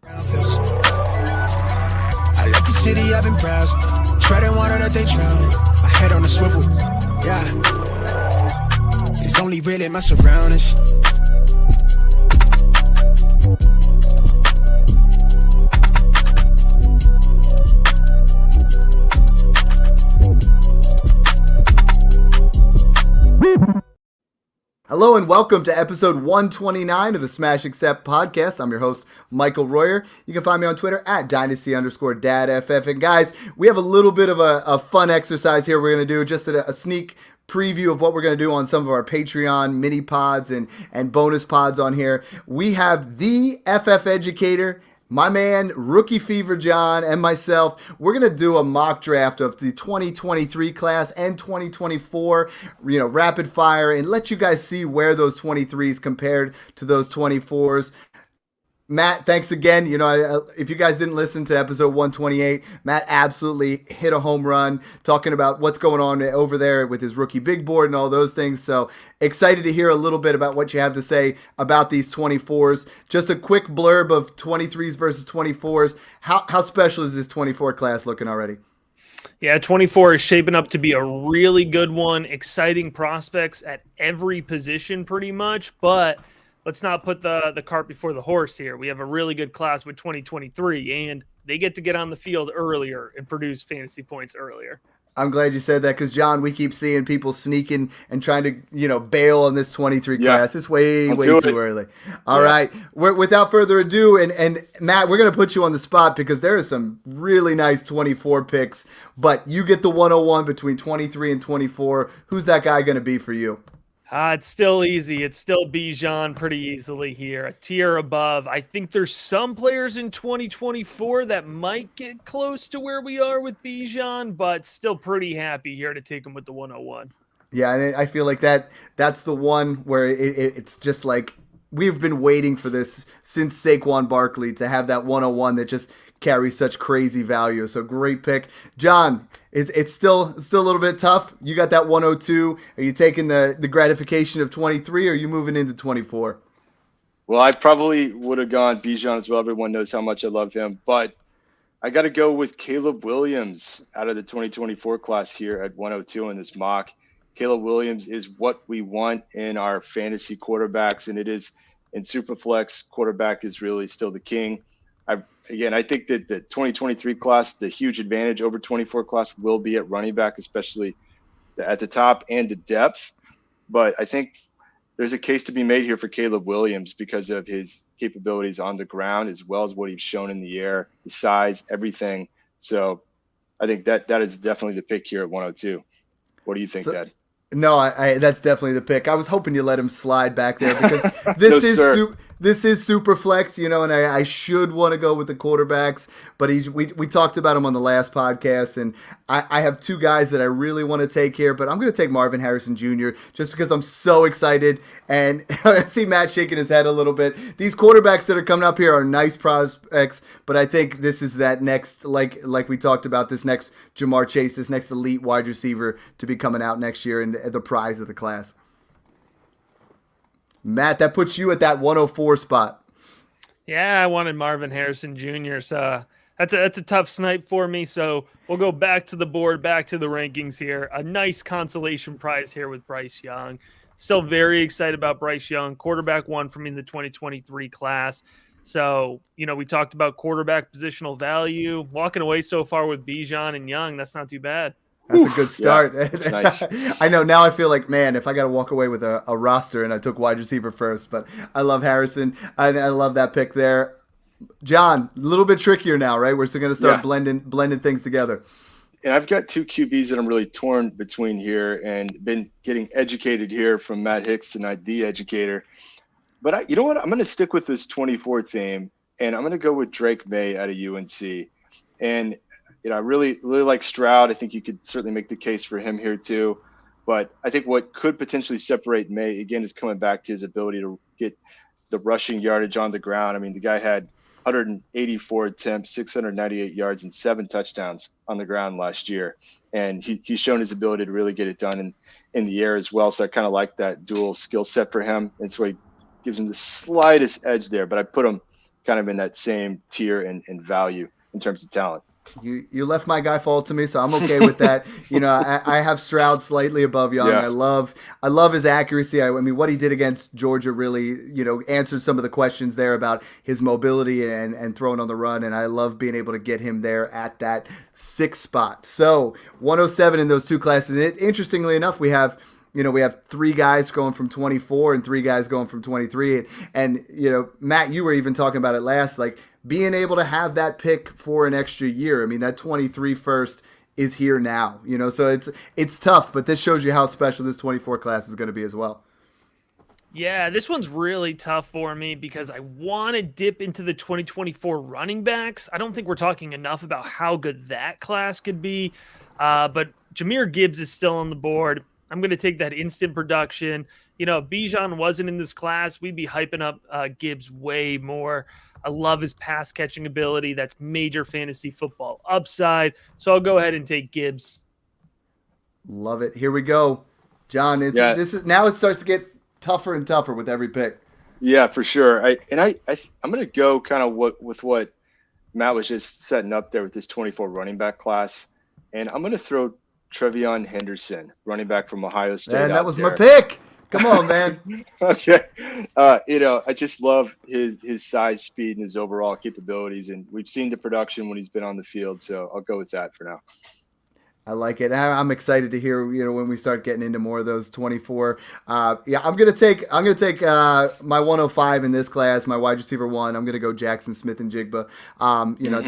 I left the city, I've been browsing, treading water that they drowning. My head on a swivel, yeah. It's only really my surroundings. Hello and welcome to episode 129 of the Smash Accept podcast. I'm your host, Michael Royer. You can find me on Twitter at Dynasty_DadFF. And guys, we have a little bit of a fun exercise here we're going to do, just a sneak preview of what we're going to do on some of our Patreon mini pods and bonus pods on here. We have the TheFFEducator, my man, Rookie Fever John, and myself. We're going to do a mock draft of the 2023 class and 2024, rapid fire, and let you guys see where those 23s compared to those 24s. Matt, thanks again. If you guys didn't listen to episode 128, Matt absolutely hit a home run talking about what's going on over there with his rookie big board and all those things. So excited to hear a little bit about what you have to say about these 24s. Just a quick blurb of 23s versus 24s. How special is this 24 class looking already? Yeah, 24 is shaping up to be a really good one. Exciting prospects at every position pretty much, but let's not put the cart before the horse here. We have a really good class with 2023, and they get to get on the field earlier and produce fantasy points earlier. I'm glad you said that because, John, we keep seeing people sneaking and trying to, bail on this 23 class. It's way too early. All right. Without further ado, and Matt, we're going to put you on the spot because there are some really nice 24 picks, but you get the 101 between 23 and 24. Who's that guy going to be for you? It's still easy. It's still Bijan pretty easily here, a tier above. I think there's some players in 2024 that might get close to where we are with Bijan, but still pretty happy here to take him with the 101. Yeah, and I feel like that's the one where it's just like we've been waiting for this since Saquon Barkley to have that 101 that just carries such crazy value. So great pick. John, it's still a little bit tough. You got that 102. Are you taking the gratification of 23 or are you moving into 24? Well, I probably would have gone Bijan as well. Everyone knows how much I love him. But I got to go with Caleb Williams out of the 2024 class here at 102 in this mock. Caleb Williams is what we want in our fantasy quarterbacks, and it is in Superflex. Quarterback is really still the king. I think that the 2023 class, the huge advantage over 24 class will be at running back, especially at the top and the depth. But I think there's a case to be made here for Caleb Williams because of his capabilities on the ground as well as what he's shown in the air, the size, everything. So I think that is definitely the pick here at 102. What do you think, Dad? No, that's definitely the pick. I was hoping you let him slide back there because this is super flex, and I should want to go with the quarterbacks, but we talked about him on the last podcast, and I have two guys that I really want to take here, but I'm going to take Marvin Harrison Jr. just because I'm so excited, and I see Matt shaking his head a little bit. These quarterbacks that are coming up here are nice prospects, but I think this is that next, like we talked about, this next Jamar Chase, this next elite wide receiver to be coming out next year and the prize of the class. Matt, that puts you at that 104 spot. Yeah, I wanted Marvin Harrison Jr., so that's a tough snipe for me. So we'll go back to the board, back to the rankings here. A nice consolation prize here with Bryce Young. Still very excited about Bryce Young, quarterback one for me in the 2023 class. So, we talked about quarterback positional value. Walking away so far with Bijan and Young, that's not too bad. That's a good start. Yeah, that's nice. I know. Now I feel like, man, if I got to walk away with a roster and I took wide receiver first, but I love Harrison. I love that pick there. John, a little bit trickier now, right? We're still going to start blending things together. And I've got two QBs that I'm really torn between here and been getting educated here from Matt Hicks tonight, the educator. But you know what? I'm going to stick with this 24 theme, and I'm going to go with Drake May out of UNC. And I really like Stroud. I think you could certainly make the case for him here too. But I think what could potentially separate May, again, is coming back to his ability to get the rushing yardage on the ground. I mean, the guy had 184 attempts, 698 yards, and 7 touchdowns on the ground last year. And he's shown his ability to really get it done in the air as well. So I kind of like that dual skill set for him. And so he gives him the slightest edge there. But I put him kind of in that same tier and value in terms of talent. You left my guy fall to me, so I'm okay with that. I have Stroud slightly above Young. Yeah. I love his accuracy. I mean, what he did against Georgia really, answered some of the questions there about his mobility and throwing on the run, and I love being able to get him there at that 6th spot. So 107 in those two classes. And interestingly enough, we have 3 guys going from 24 and 3 guys going from 23. And Matt, you were even talking about it last, like being able to have that pick for an extra year. I mean, that 23 first is here now, so it's tough, but this shows you how special this 24 class is going to be as well. Yeah, this one's really tough for me because I want to dip into the 2024 running backs. I don't think we're talking enough about how good that class could be. But Jahmyr Gibbs is still on the board. I'm going to take that instant production. If Bijan wasn't in this class, we'd be hyping up Gibbs way more. I love his pass catching ability. That's major fantasy football upside. So I'll go ahead and take Gibbs. Love it. Here we go, John. This is now it starts to get tougher and tougher with every pick. Yeah, for sure. I'm going to go kind of with what Matt was just setting up there with this 24 running back class, and I'm going to throw Trevion Henderson, running back from Ohio State. And that was my pick. Come on, man. Okay. I just love his size, speed, and his overall capabilities, and we've seen the production when he's been on the field, so I'll go with that for now. I like it. I'm excited to hear, when we start getting into more of those 24. I'm gonna take my 105 in this class, my wide receiver 1. I'm gonna go Jackson Smith and Jigba.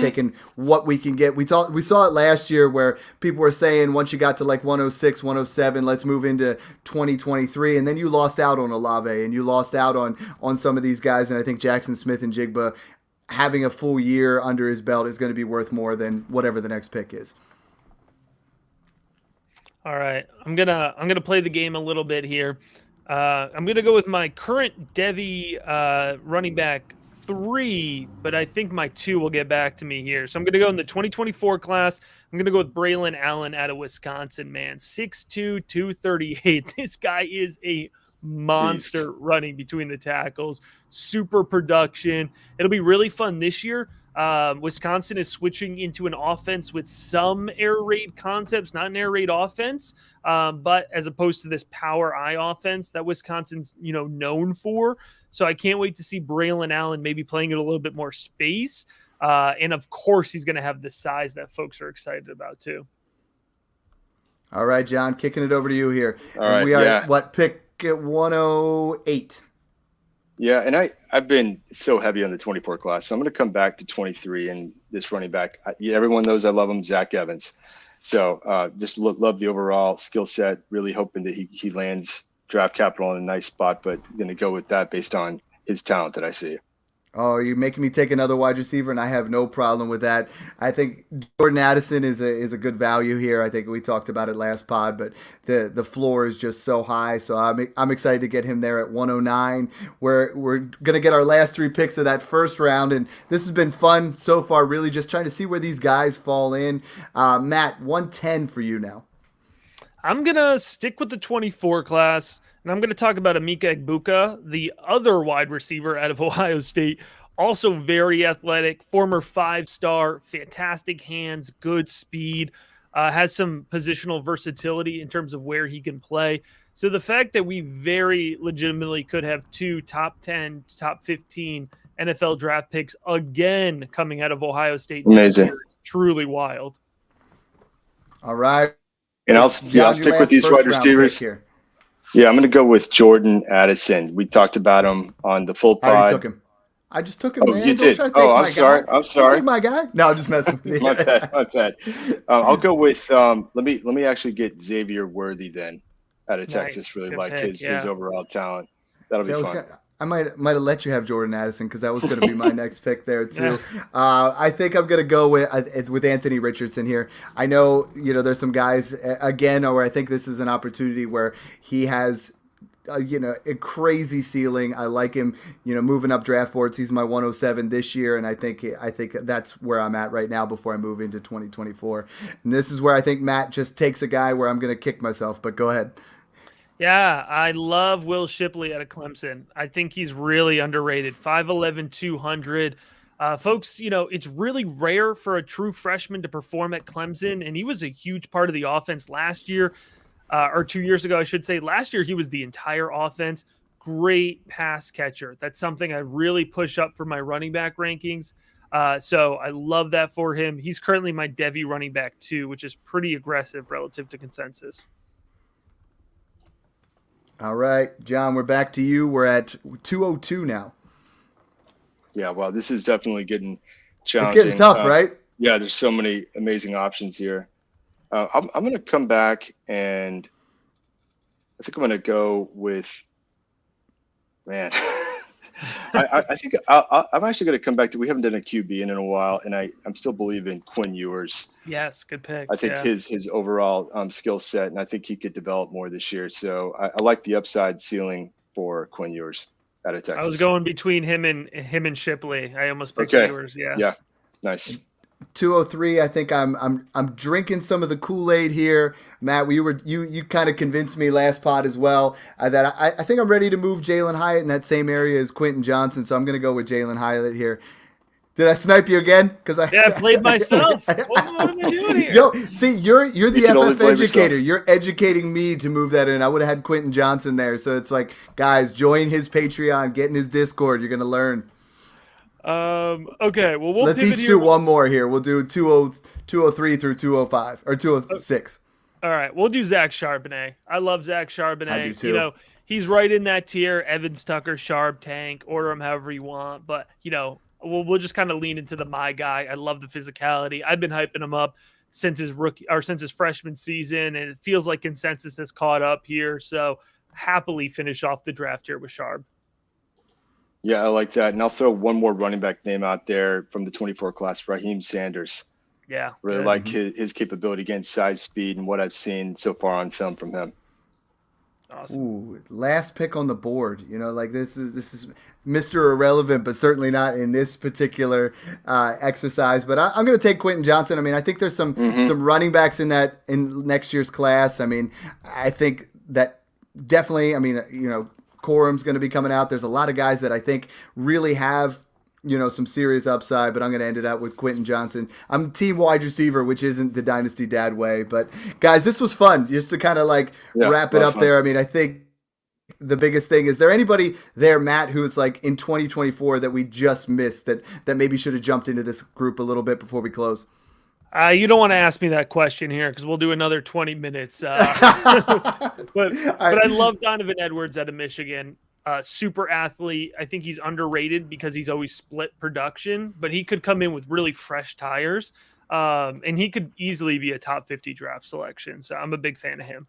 Taking what we can get. We saw it last year where people were saying once you got to like 106, 107, let's move into 2023, and then you lost out on Olave and you lost out on some of these guys, and I think Jackson Smith and Jigba having a full year under his belt is going to be worth more than whatever the next pick is. All right, I'm gonna play the game a little bit here. I'm gonna go with my current Devi running back 3, but I think my 2 will get back to me here. So I'm gonna go in the 2024 class. I'm gonna go with Braylon Allen out of Wisconsin. Man, 6'2", 238. This guy is a monster running between the tackles. Super production. It'll be really fun this year. Wisconsin is switching into an offense with some air raid concepts, not an air raid offense, but as opposed to this power I offense that Wisconsin's known for. So I can't wait to see Braylon Allen maybe playing it a little bit more space, and of course he's going to have the size that folks are excited about too. All right, John, kicking it over to you here. All right, we are pick at 108. Yeah, and I've been so heavy on the 24 class, so I'm going to come back to 23 and this running back. Everyone knows I love him, Zach Evans. So just love the overall skill set, really hoping that he lands draft capital in a nice spot, but going to go with that based on his talent that I see. Oh, you're making me take another wide receiver, and I have no problem with that. I think Jordan Addison is a good value here. I think we talked about it last pod, but the floor is just so high. So I'm excited to get him there at 109. We're gonna get our last 3 picks of that first round, and this has been fun so far. Really, just trying to see where these guys fall in. Matt, 110 for you now. I'm gonna stick with the 24 class. And I'm going to talk about Emeka Egbuka, the other wide receiver out of Ohio State. Also very athletic, former 5-star, fantastic hands, good speed, has some positional versatility in terms of where he can play. So the fact that we very legitimately could have 2 top 10, top 15 NFL draft picks again coming out of Ohio State. Amazing. Truly wild. All right. And I'll stick with these wide receivers. Here. Yeah, I'm going to go with Jordan Addison. We talked about him on the full pod. I already took him. I just took him, man. You did. I'm sorry. I'm sorry. Take my guy. No, I'm just messing with you. My bad. I'll go with let me actually get Xavier Worthy then out of Texas. Really like his overall talent. That'll be fun. I might have let you have Jordan Addison because that was going to be my next pick there too. I think I'm going to go with Anthony Richardson here. I know there's some guys again, or I think this is an opportunity where he has a crazy ceiling. I like him, moving up draft boards. He's my 107 this year, and I think that's where I'm at right now before I move into 2024. And this is where I think Matt just takes a guy where I'm going to kick myself. But go ahead. Yeah, I love Will Shipley out of Clemson. I think he's really underrated. 5'11", 200. Folks, it's really rare for a true freshman to perform at Clemson, and he was a huge part of the offense last year, or 2 years ago, I should say. Last year, he was the entire offense. Great pass catcher. That's something I really push up for my running back rankings. So I love that for him. He's currently my Devy running back too, which is pretty aggressive relative to consensus. All right, John, we're back to you. We're at 202 now. Yeah, well, this is definitely getting It's challenging. getting tough, right? Yeah, there's so many amazing options here. I'm going to come back, and I think I'm going to go with, man. I think I'm actually going to come back to. We haven't done a QB in a while, and I'm still believing Quinn Ewers. Yes, good pick. I think his overall skill set, and I think he could develop more this year. So I like the upside ceiling for Quinn Ewers out of Texas. I was going between him and Shipley. I almost picked Ewers. Yeah, nice. 203. I think I'm drinking some of the Kool-Aid here, Matt. You kind of convinced me last pod as well that I think I'm ready to move Jalen Hyatt in that same area as Quentin Johnson. So I'm going to go with Jalen Hyatt here. Did I snipe you again? I played myself. What am I doing here? Yo, see, you're the FFEducator. You're educating me to move that in. I would have had Quentin Johnson there. So it's like, guys, join his Patreon, get in his Discord. You're going to learn. Okay, well, let's each do one more here. We'll do 203 through 205 or 206. All right, we'll do Zach Charbonnet. I love Zach Charbonnet. I do too. He's right in that tier. Evans, Tucker, Sharp, Tank. Order him however you want, but we'll just kind of lean into the my guy. I love the physicality. I've been hyping him up since his freshman season, and it feels like consensus has caught up here. So happily finish off the draft here with Sharp. Yeah, I like that. And I'll throw one more running back name out there from the 24 class, Raheem Sanders. Yeah. Really like his capability against size, speed, and what I've seen so far on film from him. Awesome. Ooh, last pick on the board. This is Mr. Irrelevant, but certainly not in this particular exercise. But I'm going to take Quentin Johnson. I mean, I think there's some running backs in next year's class. I mean, I think that definitely. I mean, Corum's going to be coming out. There's a lot of guys that I think really have, some serious upside, but I'm going to end it out with Quentin Johnson. I'm team wide receiver, which isn't the Dynasty Dad way. But, guys, this was fun just to kind of wrap it up there. I mean, I think the biggest thing is there anybody there, Matt, who is in 2024 that we just missed that maybe should have jumped into this group a little bit before we close? You don't want to ask me that question here because we'll do another 20 minutes. But I love Donovan Edwards out of Michigan. Super athlete. I think he's underrated because he's always split production, but he could come in with really fresh tires. And he could easily be a top 50 draft selection. So I'm a big fan of him.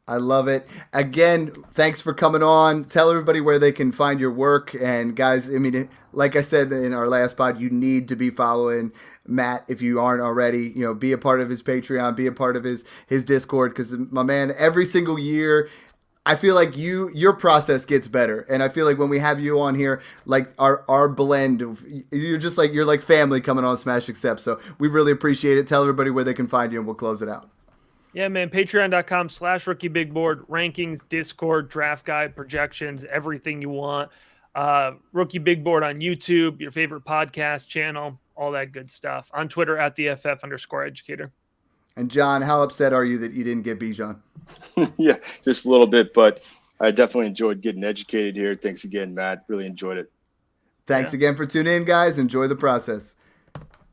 I love it. Again, thanks for coming on. Tell everybody where they can find your work. And guys, I mean, like I said in our last pod, you need to be following Matt if you aren't already. Be a part of his Patreon, be a part of his Discord, because my man, every single year, I feel like your process gets better. And I feel like when we have you on here, our blend, you're like family coming on Smash Accept. So we really appreciate it. Tell everybody where they can find you and we'll close it out. Yeah, man. Patreon.com/RookieBigBoard. Rankings, Discord, draft guide, projections, everything you want. Rookie Big Board on YouTube, your favorite podcast channel, all that good stuff. On Twitter at TheFF_educator. And John, how upset are you that you didn't get Bijan? Yeah, just a little bit, but I definitely enjoyed getting educated here. Thanks again, Matt. Really enjoyed it. Thanks again for tuning in, guys. Enjoy the process.